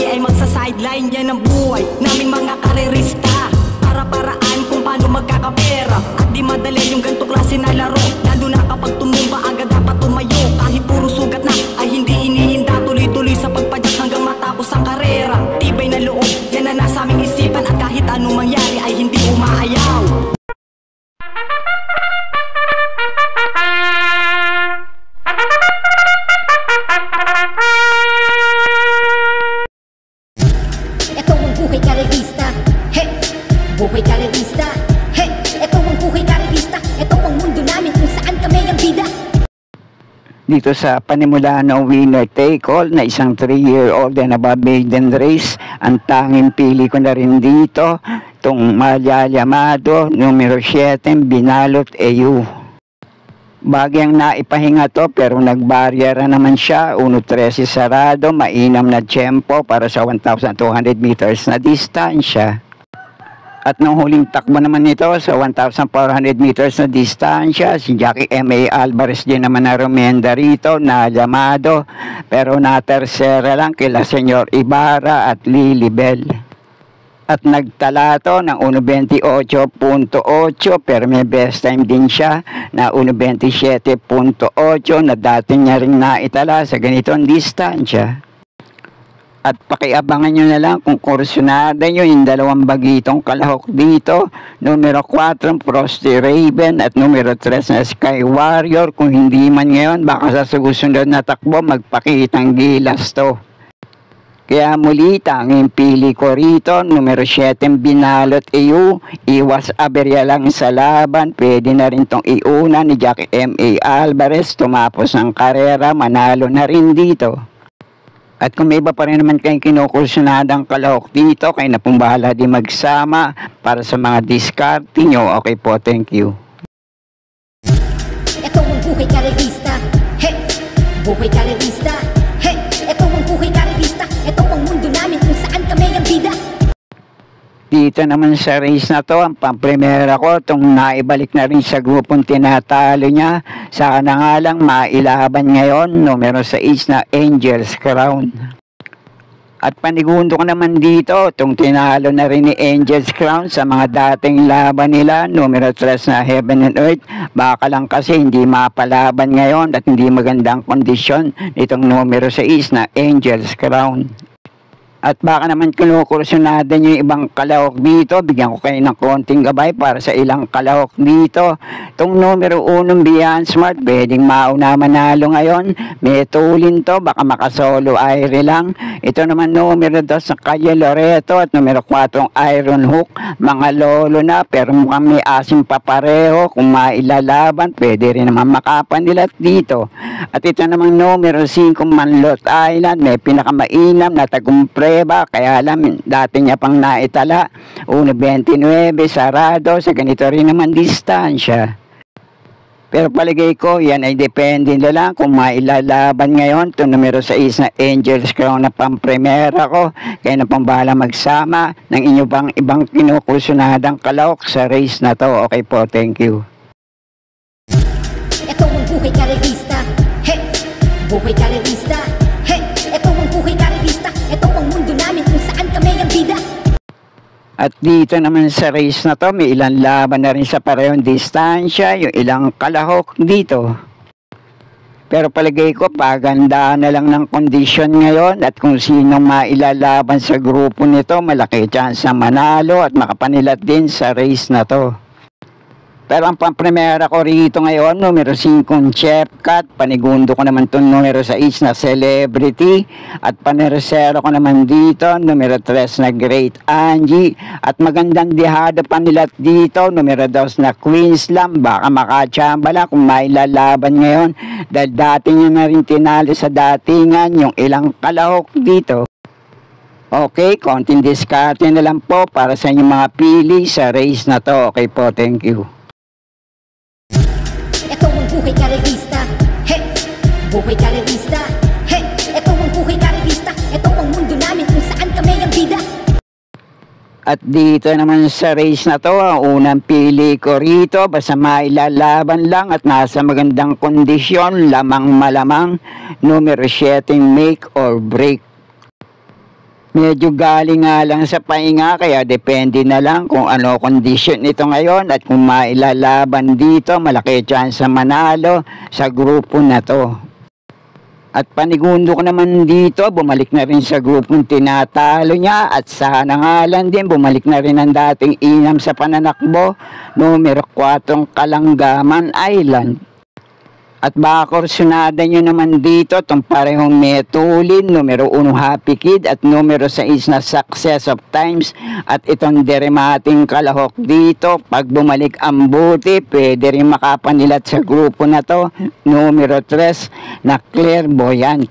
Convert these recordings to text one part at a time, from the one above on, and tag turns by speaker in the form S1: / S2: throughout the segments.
S1: ay magsa-sideline. Yan ang buhay naming mga karerista, para-paraan kung paano magkakapera. At di madali yung ganito klase na laro, lalo na kapag tumumba agad dapat tumayo. Kahit puro sugat na ay hindi inihinda, tuloy-tuloy sa pagpadyak hanggang matapos ang karera. Tibay na loob, yan na nasa aming isipan, at kahit anong mangyari ay hindi umaayaw.
S2: Buhay karerista, he! Buhay karerista, he! Ito ang buhay karerista, ito ang mundo namin kung saan kami ang bida.
S3: Dito sa panimula ng winner take all na isang 3-year-old and above maiden race, ang tanging pili ko na rin dito, itong Malyamado, numero 7, Binalot EU. Bagyang naipahinga to pero nagbaryera naman siya, 1.13 sarado, mainam na tempo para sa 1,200 meters na distansya. At nung huling takbo naman nito sa 1,400 meters na distansya, si Jackie M.A. Alvarez din naman na rumenda rito, na Llamado, pero na tersera lang kila Senyor Ibarra at Lilibel. At nagtala to ng 1.28.8 pero may best time din siya na 1.27.8 na dati niya rin naitala sa ganitong distansya. At pakiabangan nyo na lang kung kursunada nyo yung dalawang bagitong kalahok dito, numero 4 Frosty Raven at numero 3 na Sky Warrior. Kung hindi man ngayon, baka sa susunod na takbo magpakitang gilas to. Kaya muli, tanging pili ko rito, numero 7, Binalot EU. Iwas aberya lang sa laban. Pwede na rin tong iuna ni Jackie M.A. Alvarez. Tumapos ang karera, manalo na rin dito. At kung may iba pa rin naman kayong kinukursunadang kalahok dito, kayo na pong bahala di magsama para sa mga diskarte nyo. Okay po, thank you.
S2: Ito ang buhay karerista, he! Buhay karerista, he! Ito ang buhay karerista, ito ang mundo namin kung saan kami ang bida.
S3: Dito naman sa race na to, ang pampremera ko, itong naibalik na rin sa grupong tinatalo niya. Sana nga lang mailaban ngayon, numero 6 na Angel's Crown. At panigundo ko naman dito, itong tinalo na rin ni Angel's Crown sa mga dating laban nila, numero 3 na Heaven and Earth. Baka lang kasi hindi mapalaban ngayon at hindi magandang kondisyon itong numero 6 na Angel's Crown. At baka naman kinukursunada nyo yung ibang kalahok dito, bigyan ko kayo ng konting gabay para sa ilang kalahok dito. Itong numero 1 Beyond Smart, pwedeng mauna manalo ngayon. May tulin to, baka makasolo aire lang. Ito naman numero 2 sa Calle Loreto at numero 4 Iron Hook. Mga lolo na pero mukhang may asim pa pareho. Kung mailalaban, pwede rin naman makapanilat dito. At ito naman numero 5 Manlot Island, may pinakamainam na tagumpre. Kaya alam, dati niya pang naitala, 1.29 sarado, sa ganito rin naman distansya. Pero paligay ko, yan ay depende na lang kung mailalaban ngayon. Ito numero 6 na Angel's Crown na pampremera ko. Kaya na pang bahala magsama ng inyo bang ibang kinukursunadang kalahok sa race na to. Okay po, thank you.
S2: Ito ang buhay karerista, he! Buhay karerista, he! Ito ang buhay karerista, ito ang mundo namin kung saan kami ang bida.
S3: At dito naman sa race na to, may ilang laban na rin sa parehong distansya, yung ilang kalahok dito. Pero palagay ko, paganda na lang ng kondisyon ngayon at kung sinong mailalaban sa grupo nito, malaki chance na manalo at makapanilat din sa race na to. Pero ang pampremera ko rito ngayon, numero 5 Chefcat, panigundo ko naman itong numero 6 na Celebrity, at paneresero ko naman dito, numero 3 na Great Angie, at magandang dihado panilat dito, numero 2 na Queensland, baka makachamba lang kung mailalaban ngayon, dahil dati nyo na rin tinalo sa datingan yung ilang kalahok dito. Okay, konting diskarte na lang po para sa inyong mga pili sa race na to. Okay po, thank you.
S2: Ito ang buhay karerista, he! Buhay karerista, he! Ito ang buhay karerista, ito ang mundo namin kung saan kami ang bida.
S3: At dito naman sa race na to, ang unang pili ko rito, basta mailalaban lang at nasa magandang kondisyon, lamang malamang, numero 7 Make or Break. Medyo galing nga lang sa pahinga kaya depende na lang kung ano condition nito ngayon at kung mailalaban dito, malaki chance sa manalo sa grupo na to. At panigundo ko naman dito, bumalik na rin sa grupong tinatalo niya at sana nga lang din bumalik na rin ang dating inam sa pananakbo, numero 4 Kalanggaman Island. At baka kursunada nyo naman dito itong parehong Metulin, numero 1 Happy Kid at numero 6 na Success of Times. At itong Deremating Kalahok dito, pag bumalik ang buti, pwede rin makapanilat sa grupo na to, numero 3 na Clairvoyant.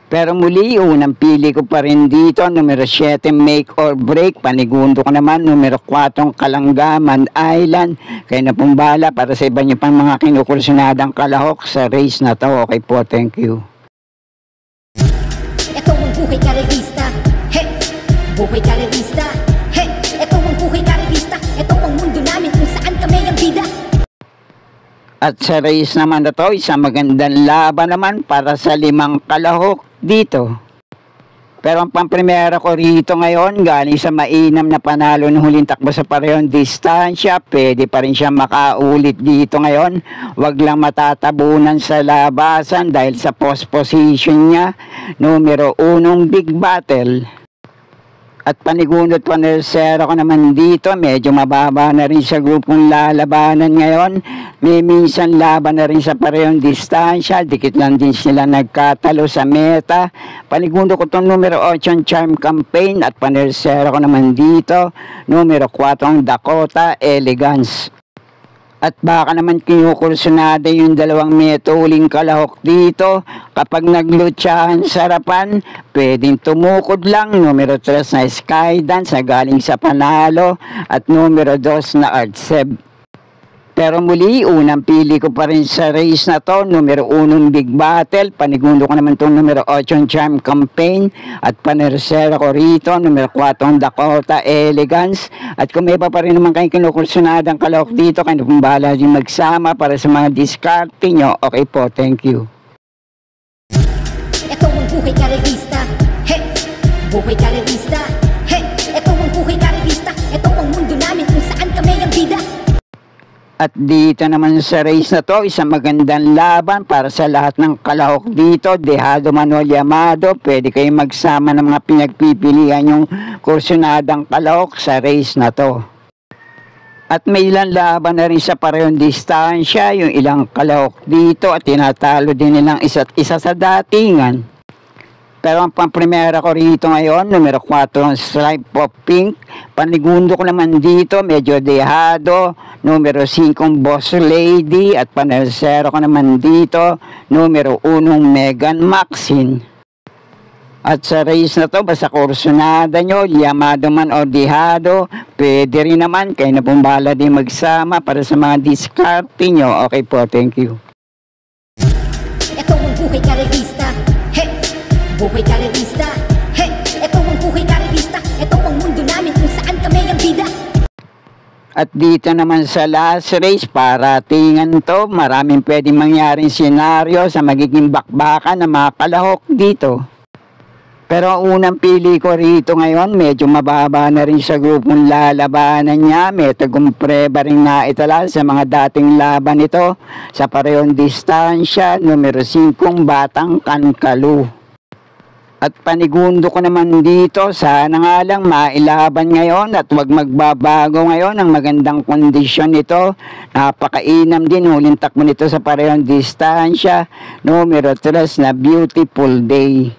S3: Pero muli, unang pili ko pa rin dito, numero 7, Make or Break. Panigundo ko naman, numero 4, Kalanggaman Island. Kaya na pong bala para sa iba niyo pang mga kinukursunadang kalahok sa race na to. Okay po, thank you.
S2: Ito ang buhay karerista. Hey! Buhay karerista. Hey! Ito ang buhay karerista. Ito ang mundo namin kung saan kami ang bida.
S3: At sa race naman na to, isang magandang laban naman para sa 5 kalahok dito. Pero ang pamprimera ko rito ngayon, galing sa mainam na panalo ng huling takbo sa parehong distansya, pwede pa rin siya makaulit dito ngayon. Huwag lang matatabunan sa labasan dahil sa post position niya, numero 1 Big Battle. At panigundot panersera ko naman dito, medyo mababa na rin sa grupong lalabanan ngayon. May minsan laban na rin sa parehong distansya, dikit lang din sila nagkatalo sa meta. Panigundo ko itong numero 8 Charm Campaign at panersera ko naman dito, numero 4 Dakota Elegance. At baka naman kinukursunada yung 2 Metuling kalahok dito. Kapag naglutsahan sa harapan, pwedeng tumukod lang. Numero 3 na Skydance na galing sa panalo at numero 2 na Artseb. Pero muli, unang pili ko pa rin sa race na to, numero 1 Big Battle. Panigundo ko naman itong numero 8 Charm Campaign at panersera ko rito, numero 4 Dakota Elegance. At kung may pa rin naman kayong kinukursunadang kalahok dito, kayo pong bahala din magsama para sa mga diskarte nyo. Okay po, thank you.
S2: Ito ang buhay karerista. Hey! Buhay karerista. Hey! Ito ang buhay karerista. Ito ang mundo namin kung saan kami ang bida.
S3: At dito naman sa race na to, isang magandang laban para sa lahat ng kalahok dito. Dejado Manuel Llamado, pwede kayong magsama ng mga pinagpipilian yung kursunadang kalahok sa race na to. At may ilang laban na rin sa parehong distansya, yung ilang kalahok dito at tinatalo din nilang isa't isa sa datingan. Pero ang pamprimera ko rito ngayon, numero 4 Stripe of Pink. Panigundo ko naman dito, medyo dehado, numero 5 Boss Lady. At panersero ko naman dito, numero 1 Megan Maxine. At sa race na to, basta kursunada nyo, Llamado man o dehado, pwede rin naman, kayo na pong bahala din magsama para sa mga diskarte nyo. Okay po, thank you.
S2: Ito ang buhay karerista. Hey! Buhay karerista. Hey! Ito ang buhay karerista. Ito ang mundo namin kung saan kami ang bida.
S3: At dito naman sa last race, paratingan to, maraming pwedeng mangyaring senaryo sa magiging bakbakan ng mga kalahok dito. Pero ang unang pili ko rito ngayon, medyo mababa na rin sa grupong lalabanan niya. May tagumpre ba rin naitala sa mga dating laban ito sa parehong distansya, numero 5 Batang Kankalu. At panigundo ko naman dito, sana nga lang mailaban ngayon at wag magbabago ngayon ang magandang kondisyon nito. Napakainam din huling takbo nito sa parehong distansya, numero 3 na Beautiful Day.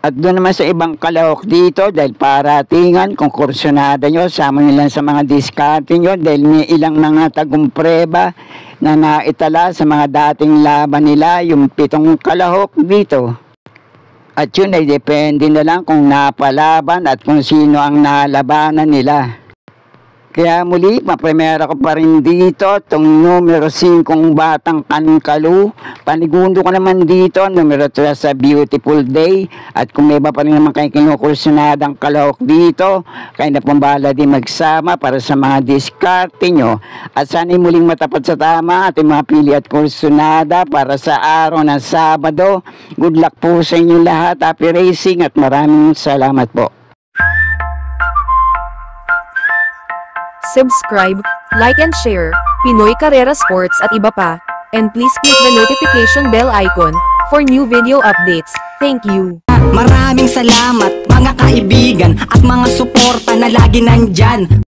S3: At doon naman sa ibang kalahok dito, dahil paratingan, kung kursunada nyo, sama nyo lang sa mga diskarte nyo, dahil may ilang mga tagumpreba na naitala sa mga dating laban nila, yung 7 kalahok dito. At yun ay depende na lang kung napalaban at kung sino ang nalabanan nila. Kaya muli, papremera ko pa rin dito itong numero 5 Batang Kankalu. Panigundo ko naman dito, numero 3 sa Beautiful Day. At kung may iba pa rin naman kayo kinukursunadang kalahok dito, kayo na pambala din magsama para sa mga diskarte nyo. At sana'y muling matapat sa tama ating mga pili at kursunada para sa araw ng Sabado. Good luck po sa inyo lahat. Happy racing at maraming salamat po.
S4: Subscribe, like and share, Pinoy Carrera Sports at iba pa. And please click the notification bell icon for new video updates. Thank you.
S1: Maraming salamat mga kaibigan at mga suporta na lagi nandyan.